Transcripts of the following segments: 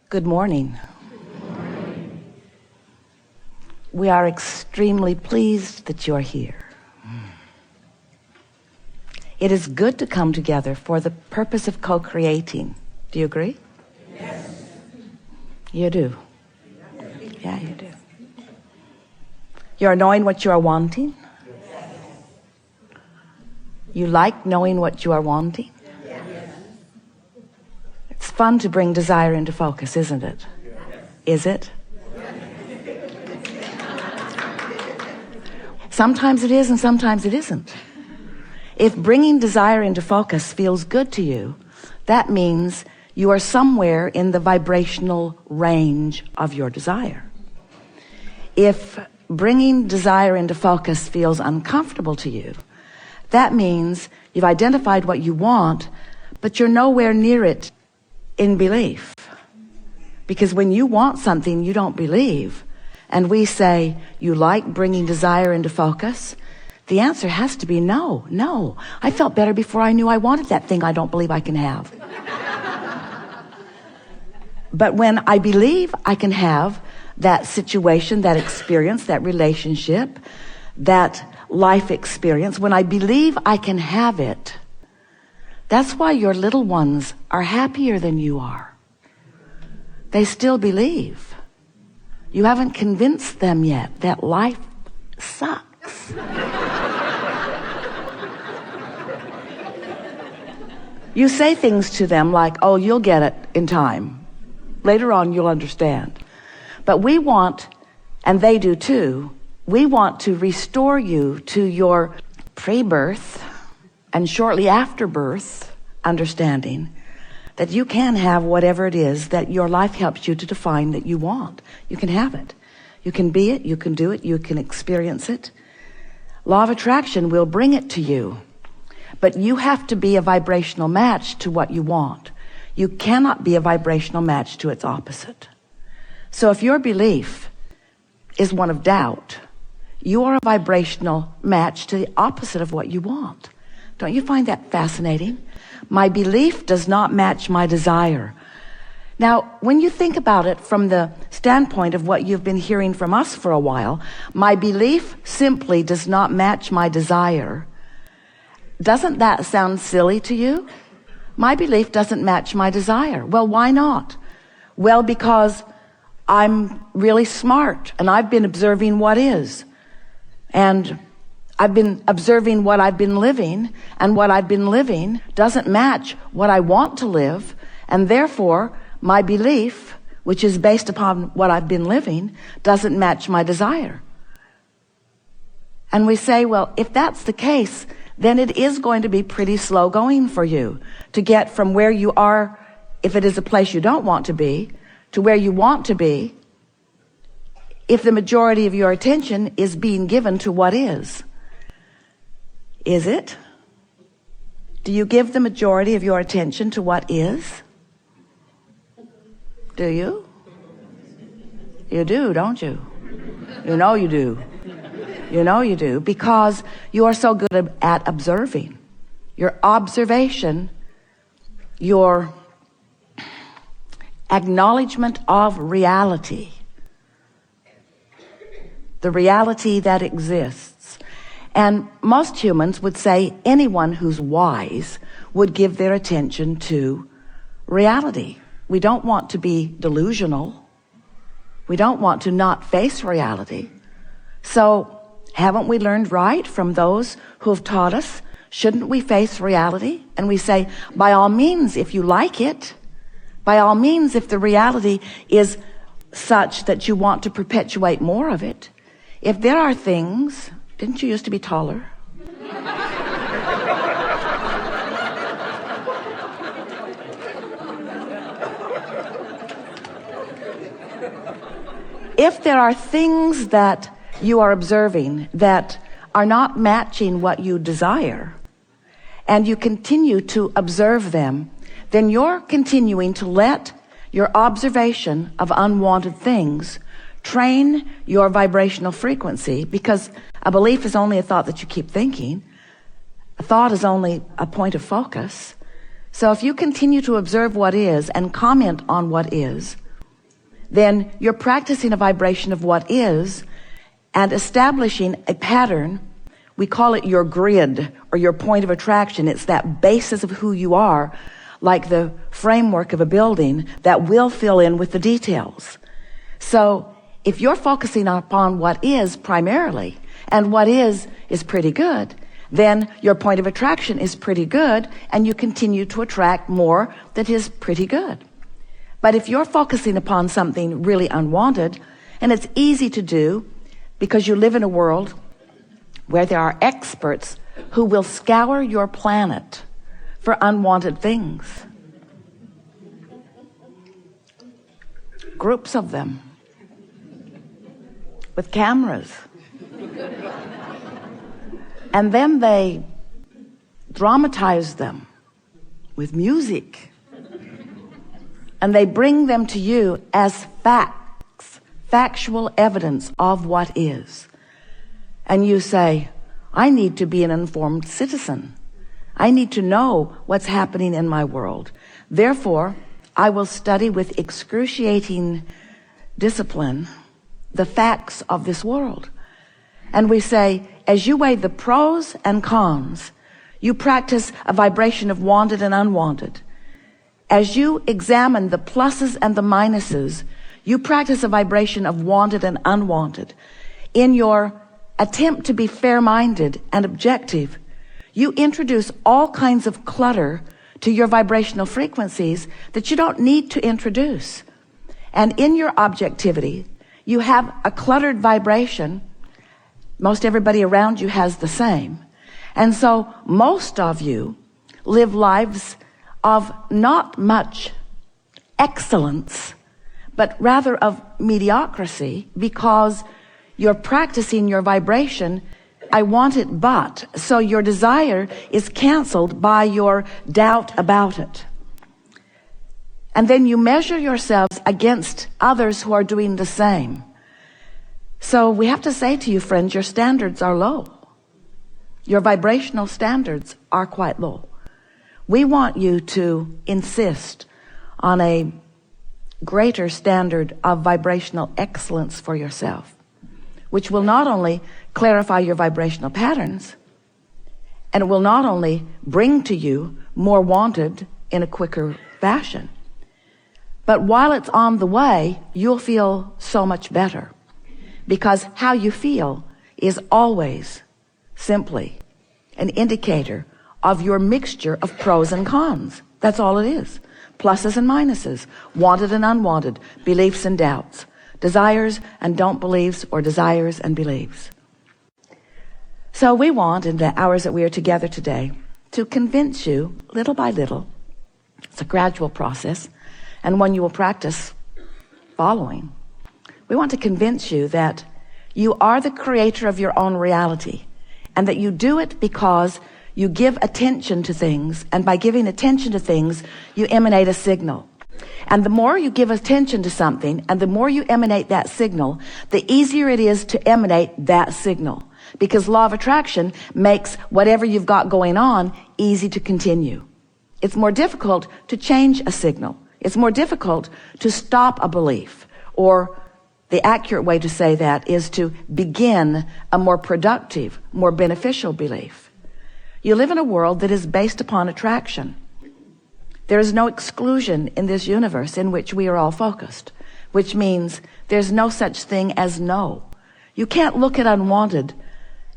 Good morning. We are extremely pleased that you're here. It is good to come together for the purpose of co-creating. Do you agree? Yes. You do. Yeah, you do. You're knowing what you are wanting? Yes. You like knowing what you are wanting? Yes. It's fun to bring desire into focus, isn't it? Yes. Is it? Sometimes it is and sometimes it isn't. If bringing desire into focus feels good to you, that means you are somewhere in the vibrational range of your desire. If bringing desire into focus feels uncomfortable to you, that means you've identified what you want, but you're nowhere near it in belief. Because when you want something you don't believe, and we say, you like bringing desire into focus? The answer has to be no, no. I felt better before I knew I wanted that thing I don't believe I can have. But when I believe I can have that situation, that experience, that relationship, that life experience, when I believe I can have it, that's why your little ones are happier than you are. They still believe. You haven't convinced them yet that life sucks. You say things to them like, oh, you'll get it in time. Later on, you'll understand. But we want, and they do too, we want to restore you to your pre-birth and shortly after birth understanding that you can have whatever it is that your life helps you to define that you want. You can have it. You can be it, you can do it, you can experience it. Law of attraction will bring it to you. But you have to be a vibrational match to what you want. You cannot be a vibrational match to its opposite. So if your belief is one of doubt, you are a vibrational match to the opposite of what you want. Don't you find that fascinating? My belief does not match my desire. Now, when you think about it from the standpoint of what you've been hearing from us for a while, my belief simply does not match my desire. Doesn't that sound silly to you? My belief doesn't match my desire. Well, why not? Well, because I'm really smart and I've been observing what is. And I've been observing what I've been living, and what I've been living doesn't match what I want to live, and therefore my belief, which is based upon what I've been living, doesn't match my desire. And we say, well, if that's the case, then it is going to be pretty slow going for you to get from where you are, if it is a place you don't want to be, to where you want to be, if the majority of your attention is being given to what is. Is it? Do you give the majority of your attention to what is? Do you? You do, don't you? You know you do. You know you do, because you are so good at observing. Your observation, your acknowledgement of reality, the reality that exists. And most humans would say anyone who's wise would give their attention to reality. We don't want to be delusional. We don't want to not face reality. So haven't we learned right from those who have taught us? Shouldn't we face reality? And we say, by all means, if you like it, by all means, if the reality is such that you want to perpetuate more of it. If there are things, didn't you used to be taller? If there are things that you are observing that are not matching what you desire, and you continue to observe them, then you're continuing to let your observation of unwanted things train your vibrational frequency, because a belief is only a thought that you keep thinking. A thought is only a point of focus. So if you continue to observe what is and comment on what is, then you're practicing a vibration of what is and establishing a pattern. We call it your grid or your point of attraction. It's that basis of who you are, like the framework of a building that will fill in with the details. So if you're focusing upon what is primarily, and what is pretty good, then your point of attraction is pretty good, and you continue to attract more that is pretty good. But if you're focusing upon something really unwanted, and it's easy to do because you live in a world where there are experts who will scour your planet for unwanted things. Groups of them with cameras. And then they dramatize them with music. And they bring them to you as facts, factual evidence of what is. And you say, I need to be an informed citizen. I need to know what's happening in my world. Therefore, I will study with excruciating discipline the facts of this world. And we say, as you weigh the pros and cons, you practice a vibration of wanted and unwanted. As you examine the pluses and the minuses, you practice a vibration of wanted and unwanted. In your attempt to be fair-minded and objective, you introduce all kinds of clutter to your vibrational frequencies that you don't need to introduce. And in your objectivity, you have a cluttered vibration. Most everybody around you has the same. And so most of you live lives of not much excellence, but rather of mediocrity, because you're practicing your vibration, I want it but. So your desire is canceled by your doubt about it. And then you measure yourselves against others who are doing the same. So we have to say to you, friends, your standards are low. Your vibrational standards are quite low. We want you to insist on a greater standard of vibrational excellence for yourself, which will not only clarify your vibrational patterns, and it will not only bring to you more wanted in a quicker fashion, but while it's on the way, you'll feel so much better, because how you feel is always simply an indicator of your mixture of pros and cons. That's all it is. Pluses and minuses, wanted and unwanted, beliefs and doubts, desires and don't believes, or desires and beliefs. So we want, in the hours that we are together today, to convince you little by little. It's a gradual process, and one you will practice following. We want to convince you that you are the creator of your own reality, and that you do it because you give attention to things, and by giving attention to things, you emanate a signal. And the more you give attention to something, and the more you emanate that signal, the easier it is to emanate that signal. Because law of attraction makes whatever you've got going on easy to continue. It's more difficult to change a signal. It's more difficult to stop a belief, or the accurate way to say that is to begin a more productive, more beneficial belief. You live in a world that is based upon attraction. There is no exclusion in this universe in which we are all focused, which means there's no such thing as no. You can't look at unwanted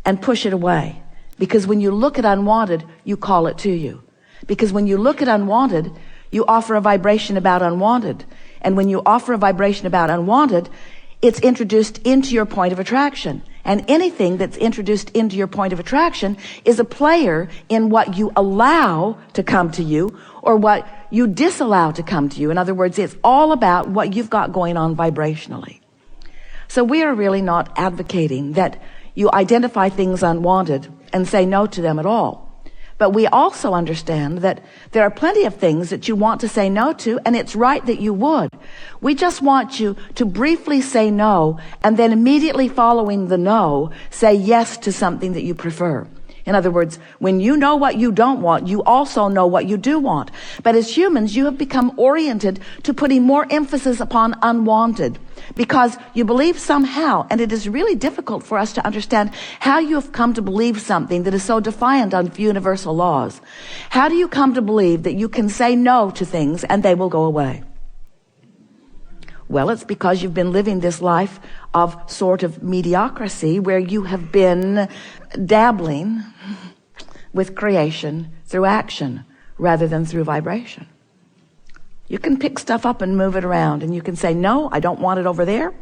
and push it away, because when you look at unwanted, you call it to you. Because when you look at unwanted, you offer a vibration about unwanted. And when you offer a vibration about unwanted, it's introduced into your point of attraction. And anything that's introduced into your point of attraction is a player in what you allow to come to you, or what you disallow to come to you. In other words, it's all about what you've got going on vibrationally. So we are really not advocating that you identify things unwanted and say no to them at all. But we also understand that there are plenty of things that you want to say no to, and it's right that you would. We just want you to briefly say no, and then immediately following the no, say yes to something that you prefer. In other words, when you know what you don't want, you also know what you do want. But as humans, you have become oriented to putting more emphasis upon unwanted because you believe somehow, and it is really difficult for us to understand how you have come to believe something that is so defiant of universal laws. How do you come to believe that you can say no to things and they will go away? Well, it's because you've been living this life of sort of mediocrity where you have been dabbling with creation through action rather than through vibration. You can pick stuff up and move it around, and you can say, no, I don't want it over there.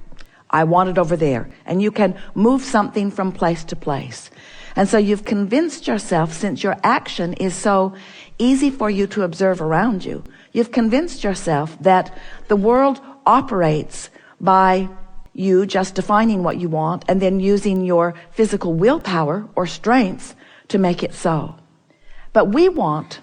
I want it over there. And you can move something from place to place. And so you've convinced yourself, since your action is so easy for you to observe around you, you've convinced yourself that the world operates by you just defining what you want and then using your physical willpower or strength to make it so. But we want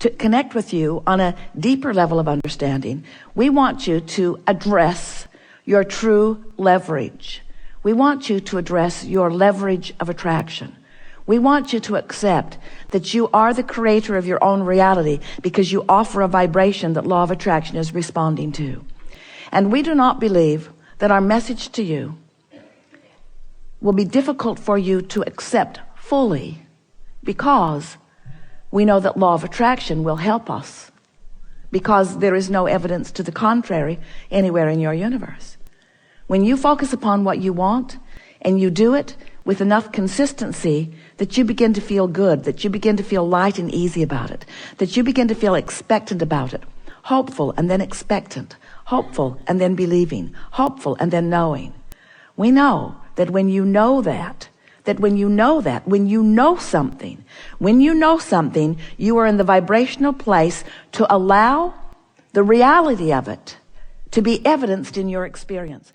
to connect with you on a deeper level of understanding. We want you to address your true leverage. We want you to address your leverage of attraction. We want you to accept that you are the creator of your own reality because you offer a vibration that law of attraction is responding to. And we do not believe that our message to you will be difficult for you to accept fully because we know that law of attraction will help us because there is no evidence to the contrary anywhere in your universe. When you focus upon what you want and you do it with enough consistency that you begin to feel good, that you begin to feel light and easy about it, that you begin to feel expectant about it, hopeful and then expectant, hopeful and then believing, hopeful and then knowing. We know that when you know when you know something, you are in the vibrational place to allow the reality of it to be evidenced in your experience.